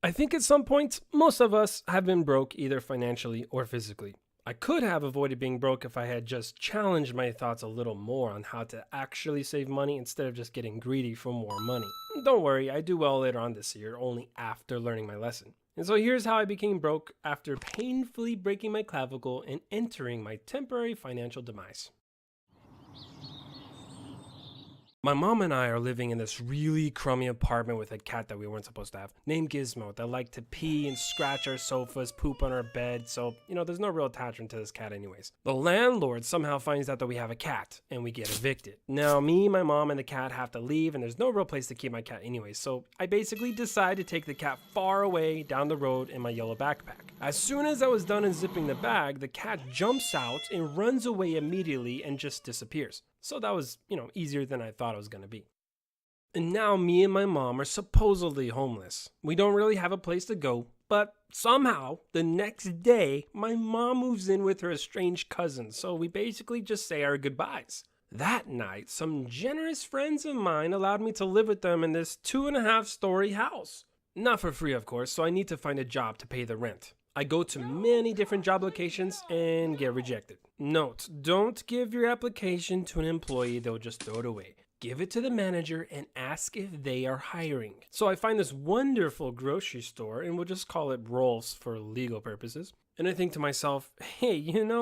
I think at some point, most of us have been broke either financially or physically. I could have avoided being broke if I had just challenged my thoughts a little more on how to actually save money instead of just getting greedy for more money. Don't worry, I do well later on this year, only after learning my lesson. And so here's how I became broke after painfully breaking my clavicle and entering my temporary financial demise. My mom and I are living in this really crummy apartment with a cat that we weren't supposed to have, named Gizmo, that liked to pee and scratch our sofas, poop on our bed, so, there's no real attachment to this cat anyways. The landlord somehow finds out that we have a cat, and we get evicted. Now, me, my mom, and the cat have to leave, and there's no real place to keep my cat anyways, so I basically decide to take the cat far away down the road in my yellow backpack. As soon as I was done unzipping the bag, the cat jumps out and runs away immediately and just disappears. So that was, easier than I thought it was going to be. And now me and my mom are supposedly homeless. We don't really have a place to go, but somehow the next day, my mom moves in with her estranged cousin, so we basically just say our goodbyes. That night, some generous friends of mine allowed me to live with them in this 2.5-story house. Not for free, of course, so I need to find a job to pay the rent. I go to many different job locations and get rejected. Note, don't give your application to an employee, they'll just throw it away. Give it to the manager and ask if they are hiring. So I find this wonderful grocery store, and we'll just call it Rolf's for legal purposes. And I think to myself, hey,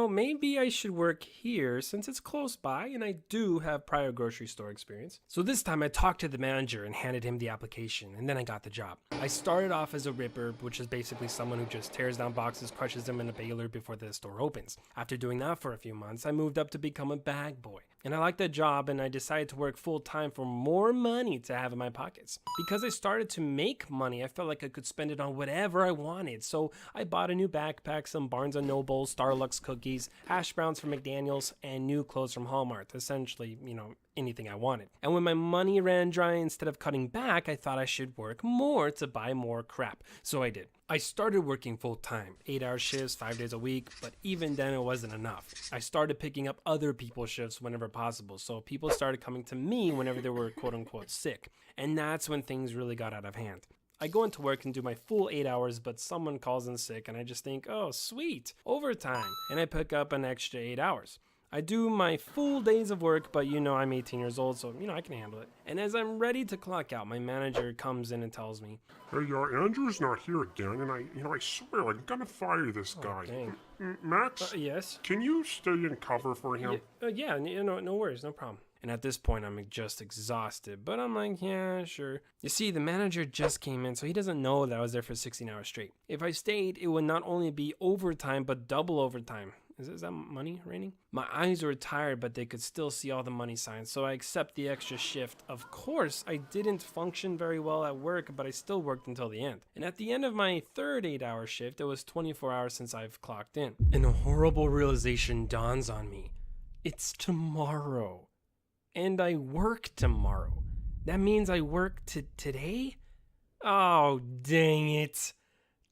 maybe I should work here since it's close by and I do have prior grocery store experience. So this time I talked to the manager and handed him the application, and then I got the job. I started off as a ripper, which is basically someone who just tears down boxes, crushes them in a baler before the store opens. After doing that for a few months, I moved up to become a bag boy. And I liked that job, and I decided to work full time for more money to have in my pockets. Because I started to make money, I felt like I could spend it on whatever I wanted. So I bought a new backpack, some Barnes & Noble, Starbucks cookies, hash browns from McDaniels, and new clothes from Hallmark. Essentially, anything I wanted. And when my money ran dry, instead of cutting back, I thought I should work more to buy more crap. So I did. I started working full time, 8-hour shifts, 5 days a week, but even then it wasn't enough. I started picking up other people's shifts whenever possible, so people started coming to me whenever they were quote unquote sick. And that's when things really got out of hand. I go into work and do my full 8 hours, but someone calls in sick and I just think, oh sweet, overtime, and I pick up an extra 8 hours. I do my full days of work, but I'm 18 years old, so I can handle it. And as I'm ready to clock out, my manager comes in and tells me, Hey, Andrew's not here again, and I swear I'm gonna fire this guy. dang. Max, Yes? can you stay in cover for him? Yeah, no worries, no problem. And at this point, I'm just exhausted, but I'm like, yeah, sure. You see, the manager just came in, so he doesn't know that I was there for 16 hours straight. If I stayed, it would not only be overtime, but double overtime. Is that money raining? My eyes were tired, but they could still see all the money signs, so I accept the extra shift. Of course, I didn't function very well at work, but I still worked until the end. And at the end of my third 8-hour shift, it was 24 hours since I've clocked in. And a horrible realization dawns on me. It's tomorrow. And I work tomorrow. That means I work today? Oh, dang it.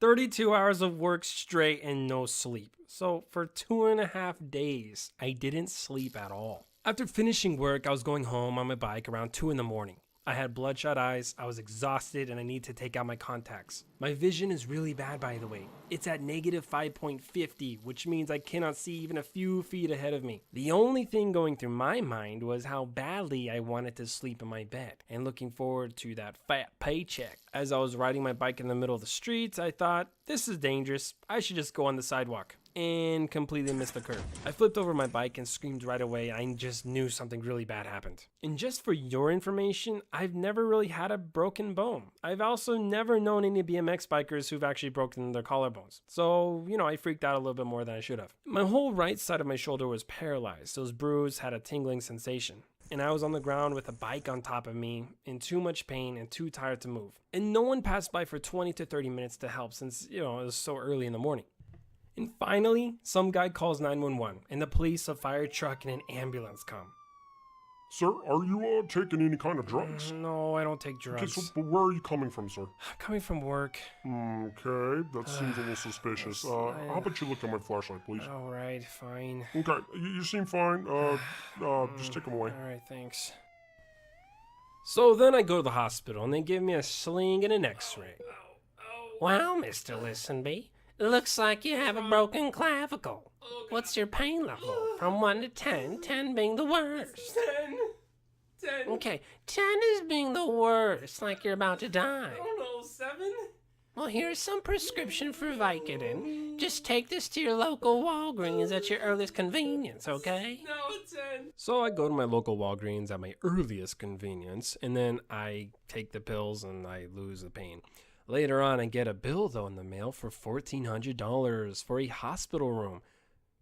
32 hours of work straight and no sleep. So for 2.5 days, I didn't sleep at all. After finishing work, I was going home on my bike around 2 in the morning. I had bloodshot eyes, I was exhausted, and I need to take out my contacts. My vision is really bad, by the way. It's at negative 5.50, which means I cannot see even a few feet ahead of me. The only thing going through my mind was how badly I wanted to sleep in my bed, and looking forward to that fat paycheck. As I was riding my bike in the middle of the streets, I thought, this is dangerous, I should just go on the sidewalk. And completely missed the curve. I flipped over my bike and screamed right away. I just knew something really bad happened. And just for your information, I've never really had a broken bone. I've also never known any BMX bikers who've actually broken their collarbones. So, I freaked out a little bit more than I should have. My whole right side of my shoulder was paralyzed. Those bruises had a tingling sensation. And I was on the ground with a bike on top of me, in too much pain and too tired to move. And no one passed by for 20 to 30 minutes to help since, it was so early in the morning. And finally, some guy calls 911, and the police, a fire truck, and an ambulance come. Sir, are you taking any kind of drugs? No, I don't take Okay, drugs. so where are you coming from, sir? I'm coming from work. Okay, that seems a little suspicious. How about you look at my flashlight, please? Alright, fine. Okay, you seem fine. Just take him away. Alright, thanks. So then I go to the hospital, and they give me a sling and an x-ray. Well, Mr. Listenby, it looks like you have a broken clavicle. What's your pain level? From 1 to 10, 10 being the worst. 10. Okay, 10 is being the worst, like you're about to die. I don't know, 7? Well, here's some prescription for Vicodin. Just take this to your local Walgreens at your earliest convenience, okay? No, 10. So I go to my local Walgreens at my earliest convenience, and then I take the pills and I lose the pain. Later on, I get a bill, though, in the mail for $1,400 for a hospital room.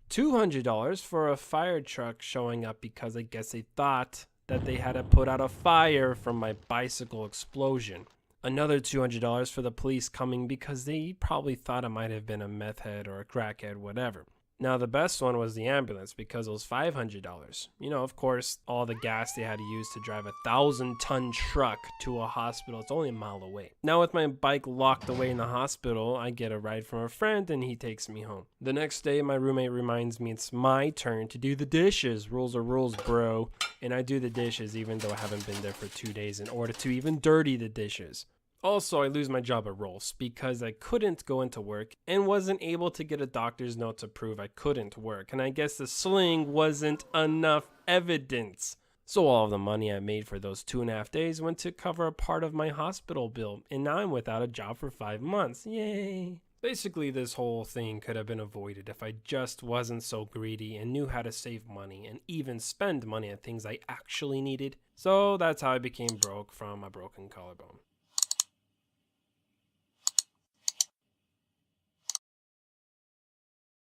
$200 for a fire truck showing up because I guess they thought that they had to put out a fire from my bicycle explosion. Another $200 for the police coming because they probably thought it might have been a meth head or a crackhead, whatever. Now, the best one was the ambulance because it was $500. You know, of course, all the gas they had to use to drive a 1,000-ton truck to a hospital. It's only a mile away. Now, with my bike locked away in the hospital, I get a ride from a friend and he takes me home. The next day, my roommate reminds me it's my turn to do the dishes. Rules are rules, bro. And I do the dishes even though I haven't been there for 2 days in order to even dirty the dishes. Also, I lose my job at Rolf's because I couldn't go into work and wasn't able to get a doctor's note to prove I couldn't work. And I guess the sling wasn't enough evidence. So all of the money I made for those 2.5 days went to cover a part of my hospital bill. And now I'm without a job for 5 months. Yay. Basically, this whole thing could have been avoided if I just wasn't so greedy and knew how to save money and even spend money on things I actually needed. So that's how I became broke from a broken collarbone.